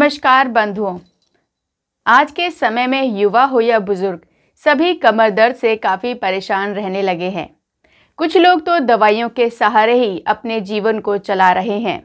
नमस्कार बंधुओं। आज के समय में युवा हो या बुजुर्ग, सभी कमर दर्द से काफ़ी परेशान रहने लगे हैं। कुछ लोग तो दवाइयों के सहारे ही अपने जीवन को चला रहे हैं।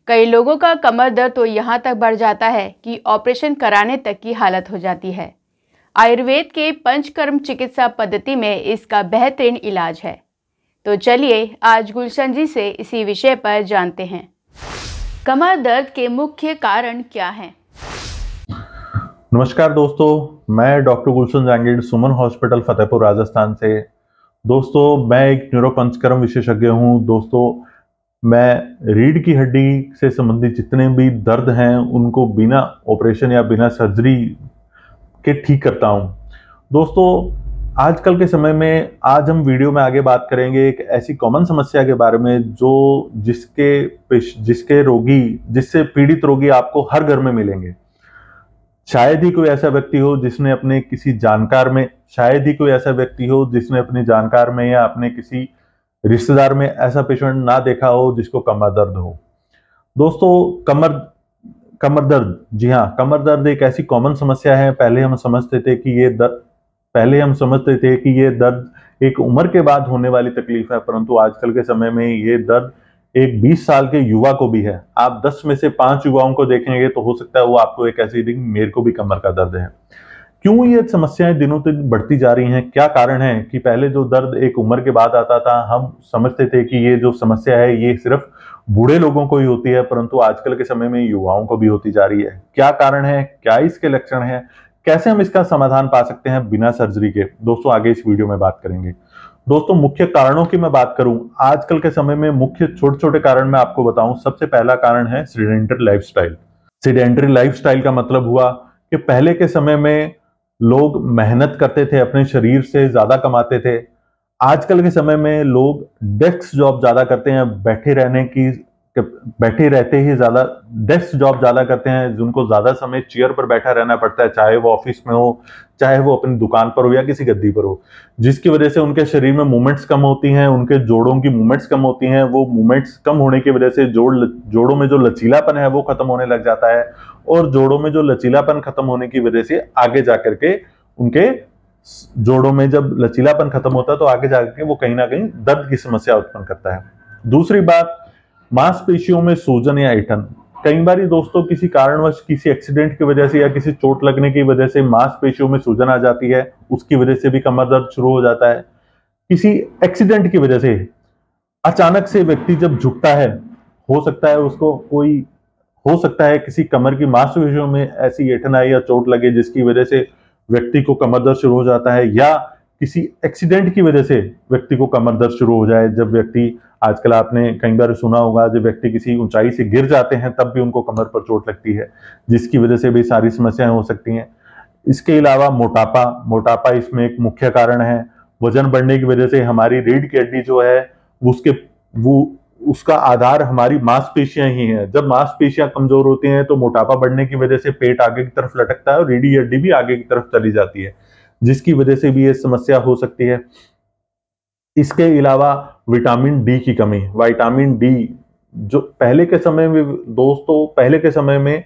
कई लोगों का कमर दर्द तो यहाँ तक बढ़ जाता है कि ऑपरेशन कराने तक की हालत हो जाती है। आयुर्वेद के पंचकर्म चिकित्सा पद्धति में इसका बेहतरीन इलाज है। तो चलिए आज गुलशन जी से इसी विषय पर जानते हैं। कमर दर्द के मुख्य कारण क्या हैं? नमस्कार दोस्तों, मैं डॉक्टर गुलशन जांगीड़, सुमन हॉस्पिटल फतेहपुर राजस्थान से। दोस्तों, मैं एक न्यूरोपंचकर्म विशेषज्ञ हूं। दोस्तों, मैं रीढ़ की हड्डी से संबंधित जितने भी दर्द हैं उनको बिना ऑपरेशन या बिना सर्जरी के ठीक करता हूं। दोस्तों, आजकल के समय में आज हम वीडियो में आगे बात करेंगे एक ऐसी कॉमन समस्या के बारे में जो जिससे पीड़ित रोगी आपको हर घर में मिलेंगे। शायद ही कोई ऐसा व्यक्ति हो जिसने अपने किसी जानकार में या अपने किसी रिश्तेदार में ऐसा पेशेंट ना देखा हो जिसको कमर दर्द हो। दोस्तों, कमर दर्द, जी हाँ, कमर दर्द एक ऐसी कॉमन समस्या है। पहले हम समझते थे कि ये दर्द एक उम्र के बाद होने वाली तकलीफ है, परंतु आजकल के समय में ये दर्द एक 20 साल के युवा को भी है। आप 10 में से 5 युवाओं को देखेंगे तो हो सकता है वो आपको एक ऐसी दिन मेरे को भी कमर का दर्द है। क्यों ये समस्याएं दिनों दिन बढ़ती जा रही हैं? क्या कारण है कि पहले जो दर्द एक उम्र के बाद आता था, हम समझते थे कि ये जो समस्या है ये सिर्फ बूढ़े लोगों को ही होती है, परंतु आजकल के समय में युवाओं को भी होती जा रही है। क्या कारण है? क्या इसके लक्षण हैं? कैसे हम इसका समाधान पा सकते हैं बिना सर्जरी के? दोस्तों, आगे इस वीडियो में बात करेंगे। दोस्तों, मुख्य कारणों की मैं बात करूं, आजकल के समय में मुख्य छोटे छोटे कारण मैं आपको बताऊं। सबसे पहला कारण है सीडेंटरी लाइफस्टाइल। सीडेंटरी लाइफस्टाइल का मतलब हुआ कि पहले के समय में लोग मेहनत करते थे, अपने शरीर से ज्यादा कमाते थे। आजकल के समय में लोग डेस्क जॉब ज्यादा करते हैं, बैठे रहते ही ज्यादा डेस्क जॉब ज्यादा करते हैं, जिनको ज्यादा समय चेयर पर बैठा रहना पड़ता है, चाहे वो ऑफिस में हो, चाहे वो अपनी दुकान पर हो या किसी गद्दी पर हो, जिसकी वजह से उनके शरीर में मूवमेंट्स कम होती हैं, उनके जोड़ों की मूवमेंट्स कम होती हैं। वो मूवमेंट्स कम होने की वजह से जोड़ों में जो लचीलापन है वो खत्म होने लग जाता है, और जोड़ों में जो लचीलापन खत्म होने की वजह से आगे जाकर के उनके जोड़ों में जब लचीलापन खत्म होता है तो आगे जाकर के वो कहीं ना कहीं दर्द की समस्या उत्पन्न करता है। दूसरी बात, मांसपेशियों में सूजन या ऐंठन। कई बार दोस्तों, किसी कारणवश, किसी एक्सीडेंट की वजह से या किसी चोट लगने की वजह से मांसपेशियों में सूजन आ जाती है, उसकी वजह से भी कमर दर्द शुरू हो जाता है। किसी एक्सीडेंट की वजह से अचानक से व्यक्ति जब झुकता है, हो सकता है किसी कमर की मांसपेशियों में ऐसी ऐंठन आए या चोट लगे जिसकी वजह से व्यक्ति को कमर दर्द शुरू हो जाता है, या किसी एक्सीडेंट की वजह से व्यक्ति को कमर दर्द शुरू हो जाए। जब व्यक्ति, आजकल आपने कई बार सुना होगा, जब व्यक्ति किसी ऊंचाई से गिर जाते हैं तब भी उनको कमर पर चोट लगती है, जिसकी वजह से भी सारी समस्याएं हो सकती हैं। इसके अलावा मोटापा इसमें एक मुख्य कारण है। वजन बढ़ने की वजह से हमारी रीढ़ की हड्डी जो है उसका आधार हमारी मांसपेशियां ही हैं। जब मांसपेशियां कमजोर होती हैं तो मोटापा बढ़ने की वजह से पेट आगे की तरफ लटकता है और रीढ़ की हड्डी भी आगे की तरफ चली जाती है, जिसकी वजह से भी ये समस्या हो सकती है। इसके अलावा विटामिन डी की कमी, विटामिन डी पहले के समय में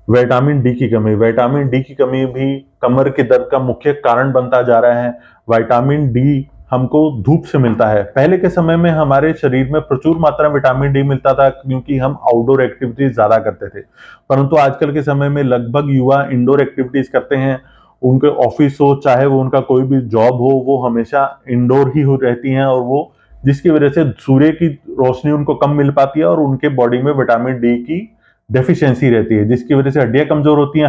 विटामिन डी की कमी भी कमर के दर्द का मुख्य कारण बनता जा रहा है। विटामिन डी हमको धूप से मिलता है। पहले के समय में हमारे शरीर में प्रचुर मात्रा में विटामिन डी मिलता था क्योंकि हम आउटडोर एक्टिविटीज ज्यादा करते थे, परंतु आजकल के समय में लगभग युवा इंडोर एक्टिविटीज करते हैं। उनके ऑफिस हो, चाहे वो उनका कोई भी जॉब हो, वो हमेशा इंडोर ही हो रहती हैं, और जिसकी वजह से सूर्य की रोशनी उनको कम मिल पाती है और उनके बॉडी में विटामिन डी की डेफिशिएंसी रहती है, जिसकी वजह से हड्डियां कमजोर होती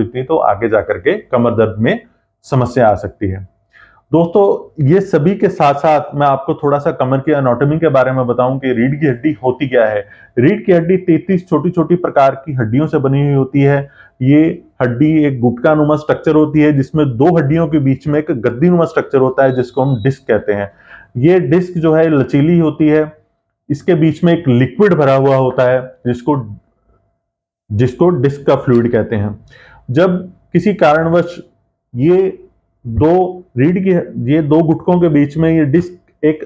हैं तो आगे जाकर के कमर दर्द में समस्या आ सकती है। दोस्तों, ये सभी के साथ साथ मैं आपको थोड़ा सा कमर की एनाटॉमी के बारे में बताऊं कि रीढ़ की हड्डी होती क्या है। रीढ़ की हड्डी 33 छोटी छोटी प्रकार की हड्डियों से बनी हुई होती है। ये हड्डी एक गुटकानुमा स्ट्रक्चर होती है जिसमें दो हड्डियों के बीच में एक गद्दीनुमा स्ट्रक्चर होता है जिसको हम डिस्क कहते हैं। ये डिस्क जो है लचीली होती है, इसके बीच में एक लिक्विड भरा हुआ होता है जिसको डिस्क का फ्लूइड कहते हैं। जब किसी कारणवश ये दो गुटकों के बीच में ये डिस्क एक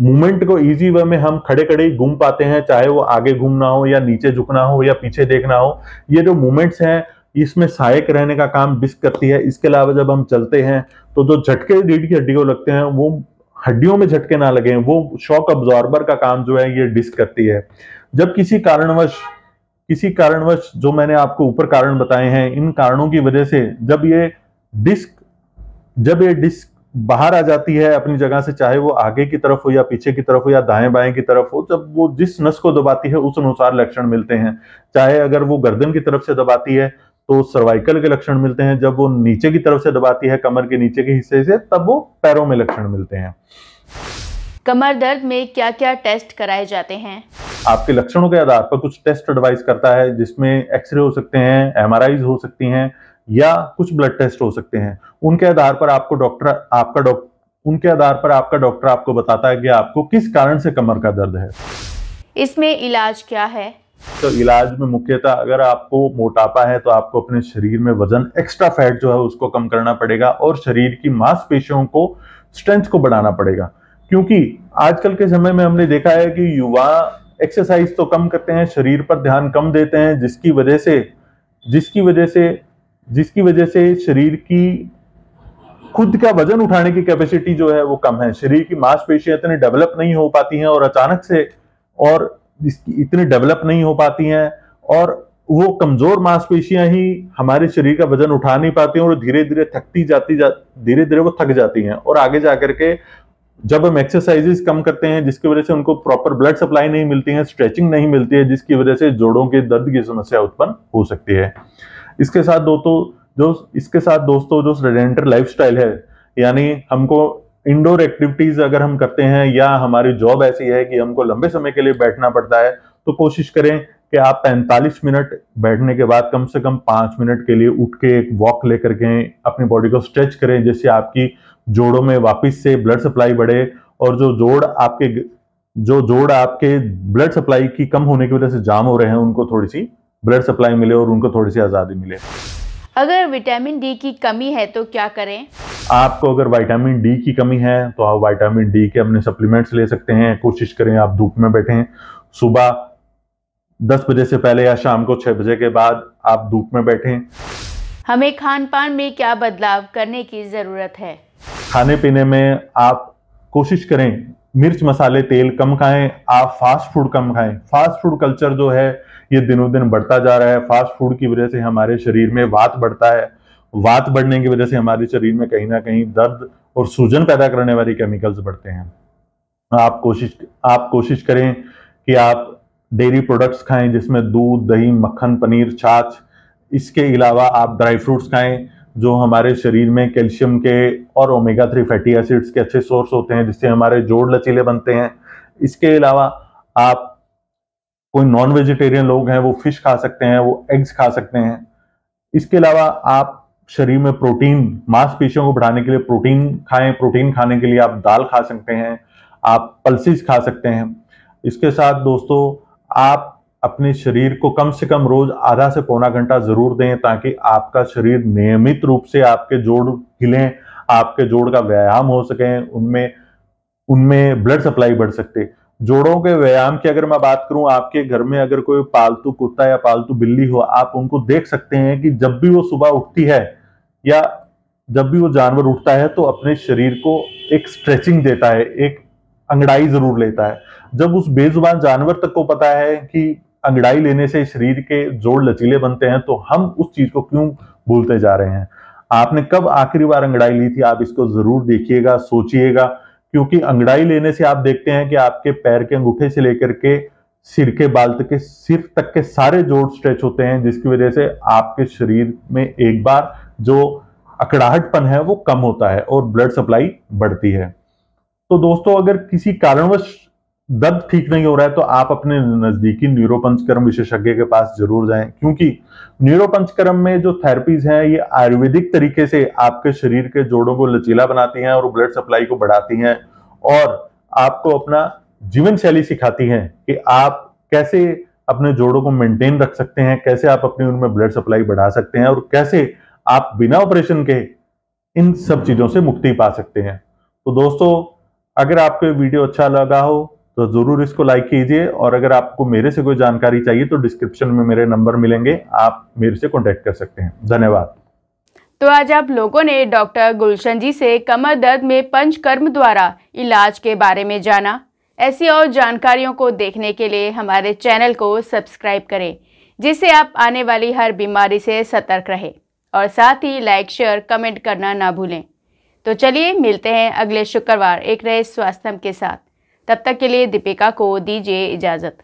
मूवमेंट को इजी वे में हम खड़े खड़े ही घूम पाते हैं, चाहे वो आगे घूमना हो या नीचे झुकना हो या पीछे देखना हो। ये जो मूवमेंट्स हैं इसमें सहायक रहने का काम डिस्क करती है। इसके अलावा जब हम चलते हैं तो जो झटके रीढ़ की हड्डी को लगते हैं वो हड्डियों में झटके ना लगे, वो शॉक अब्जॉर्बर का काम जो है ये डिस्क करती है। जब किसी कारणवश जो मैंने आपको ऊपर कारण बताए हैं, इन कारणों की वजह से जब ये डिस्क बाहर आ जाती है अपनी जगह से, चाहे वो आगे की तरफ हो या पीछे की तरफ हो या दाएं बाएं की तरफ हो, जब वो जिस नस को दबाती है उस अनुसार लक्षण मिलते हैं। चाहे अगर वो गर्दन की तरफ से दबाती है तो सर्वाइकल के लक्षण मिलते हैं, जब वो नीचे की तरफ से दबाती है कमर के नीचे के हिस्से से, तब वो पैरों में लक्षण मिलते हैं। कमर दर्द में क्या क्या टेस्ट कराए जाते हैं? आपके लक्षणों के आधार पर कुछ टेस्ट एडवाइस करता है, जिसमें एक्सरे हो सकते हैं, एमआरआईज हो सकती हैं या कुछ ब्लड टेस्ट हो सकते हैं। उनके आधार पर आपका डॉक्टर आपको बताता है कि आपको किस कारण से कमर का दर्द है। इसमें इलाज क्या है? तो इलाज में मुख्यतः अगर आपको मोटापा है तो आपको अपने शरीर में वजन, एक्स्ट्रा फैट जो है उसको कम करना पड़ेगा और शरीर की मांसपेशियों को, स्ट्रेंथ को बढ़ाना पड़ेगा। क्योंकि आजकल के समय में हमने देखा है कि युवा एक्सरसाइज तो कम करते हैं, शरीर पर ध्यान कम देते हैं, जिसकी वजह से शरीर की खुद का वजन उठाने की कैपेसिटी जो है वो कम है। शरीर की मांसपेशियां इतनी डेवलप नहीं हो पाती हैं और अचानक से इतनी डेवलप नहीं हो पाती हैं और वो कमजोर मांसपेशियां ही हमारे शरीर का वजन उठा नहीं पाती हैं और धीरे धीरे वो थक जाती हैं। और आगे जाकर के जब हम एक्सरसाइजेस कम करते हैं जिसकी वजह से उनको प्रॉपर ब्लड सप्लाई नहीं मिलती है, स्ट्रेचिंग नहीं मिलती है, जिसकी वजह से जोड़ों के दर्द की समस्या उत्पन्न हो सकती है। इसके साथ दोस्तों जो सेडेंटरी लाइफस्टाइल है, यानी हमको इंडोर एक्टिविटीज अगर हम करते हैं या हमारी जॉब ऐसी है कि हमको लंबे समय के लिए बैठना पड़ता है, तो कोशिश करें कि आप 45 मिनट बैठने के बाद कम से कम 5 मिनट के लिए उठ के एक वॉक लेकर के अपनी बॉडी को स्ट्रेच करें, जिससे आपकी जोड़ों में वापस से ब्लड सप्लाई बढ़े और जो जोड़ आपके ब्लड सप्लाई की कम होने की वजह से जाम हो रहे हैं उनको थोड़ी सी ब्लड सप्लाई मिले और उनको थोड़ी सी आजादी मिले। अगर विटामिन डी की कमी है तो क्या करें? आपको अगर विटामिन डी की कमी है तो आप विटामिन डी के अपने सप्लीमेंट्स ले सकते हैं। कोशिश करें आप धूप में बैठें, सुबह 10 बजे से पहले या शाम को 6 बजे के बाद आप धूप में बैठें। हमें खान पान में क्या बदलाव करने की जरूरत है? खाने पीने में आप कोशिश करें मिर्च मसाले तेल कम खाएं, आप फास्ट फूड कम खाएं। फास्ट फूड कल्चर जो है ये दिनों दिन बढ़ता जा रहा है। फास्ट फूड की वजह से हमारे शरीर में वात बढ़ता है, वात बढ़ने की वजह से हमारे शरीर में कहीं ना कहीं दर्द और सूजन पैदा करने वाली केमिकल्स बढ़ते हैं। आप कोशिश करें कि आप डेयरी प्रोडक्ट्स खाएं, जिसमें दूध, दही, मक्खन, पनीर, छाछ। इसके अलावा आप ड्राई फ्रूट्स खाएं जो हमारे शरीर में कैल्शियम के और ओमेगा 3 फैटी एसिड्स के अच्छे सोर्स होते हैं, जिससे हमारे जोड़ लचीले बनते हैं। इसके अलावा आप कोई नॉन वेजिटेरियन लोग हैं वो फिश खा सकते हैं, वो एग्स खा सकते हैं। इसके अलावा आप शरीर में प्रोटीन, मांसपेशियों को बढ़ाने के लिए प्रोटीन खाएं। प्रोटीन खाने के लिए आप दाल खा सकते हैं, आप पल्सेस खा सकते हैं। इसके साथ दोस्तों आप अपने शरीर को कम से कम रोज आधा से पौना घंटा जरूर दें, ताकि आपका शरीर नियमित रूप से आपके जोड़ हिलें, आपके जोड़ का व्यायाम हो सके, उनमें ब्लड सप्लाई बढ़ सकते। जोड़ों के व्यायाम की अगर मैं बात करूं, आपके घर में अगर कोई पालतू कुत्ता या पालतू बिल्ली हो, आप उनको देख सकते हैं कि जब भी वो सुबह उठती है या जब भी वो जानवर उठता है तो अपने शरीर को एक स्ट्रेचिंग देता है, एक अंगड़ाई जरूर लेता है। जब उस बेजुबान जानवर तक को पता है कि अंगड़ाई लेने से शरीर के जोड़ लचीले बनते हैं, तो हम उस चीज को क्यों भूलते जा रहे हैं। आपने कब आखिरी बार अंगड़ाई ली थी, आप इसको जरूर देखिएगा, सोचिएगा, क्योंकि अंगड़ाई लेने से आप देखते हैं कि आपके पैर के अंगूठे से लेकर के सिर के बाल तक के सिर तक के सारे जोड़ स्ट्रेच होते हैं, जिसकी वजह से आपके शरीर में एक बार जो अकड़ाहटपन है वो कम होता है और ब्लड सप्लाई बढ़ती है। तो दोस्तों अगर किसी कारणवश दर्द ठीक नहीं हो रहा है तो आप अपने नजदीकी न्यूरोपंचकर्म विशेषज्ञ के पास जरूर जाएं, क्योंकि न्यूरोपंचकर्म में जो थेरेपीज हैं ये आयुर्वेदिक तरीके से आपके शरीर के जोड़ों को लचीला बनाती हैं और ब्लड सप्लाई को बढ़ाती हैं और आपको अपना जीवन शैली सिखाती हैं कि आप कैसे अपने जोड़ों को मेंटेन रख सकते हैं, कैसे आप अपनी उनमें ब्लड सप्लाई बढ़ा सकते हैं और कैसे आप बिना ऑपरेशन के इन सब चीजों से मुक्ति पा सकते हैं। तो दोस्तों अगर आपको ये वीडियो अच्छा लगा हो तो जरूर इसको लाइक कीजिए, और अगर आपको मेरे से कोई जानकारी चाहिए तो डिस्क्रिप्शन में मेरे नंबर मिलेंगे, आप मेरे से कॉन्टेक्ट कर सकते हैं। धन्यवाद। तो आज आप लोगों ने डॉक्टर गुलशन जी से कमर दर्द में पंचकर्म द्वारा इलाज के बारे में जाना। ऐसी और जानकारियों को देखने के लिए हमारे चैनल को सब्सक्राइब करें, जिससे आप आने वाली हर बीमारी से सतर्क रहें, और साथ ही लाइक, शेयर, कमेंट करना ना भूलें। तो चलिए मिलते हैं अगले शुक्रवार एक नए स्वास्थ्य के साथ। तब तक के लिए दीपिका को दीजिए इजाज़त।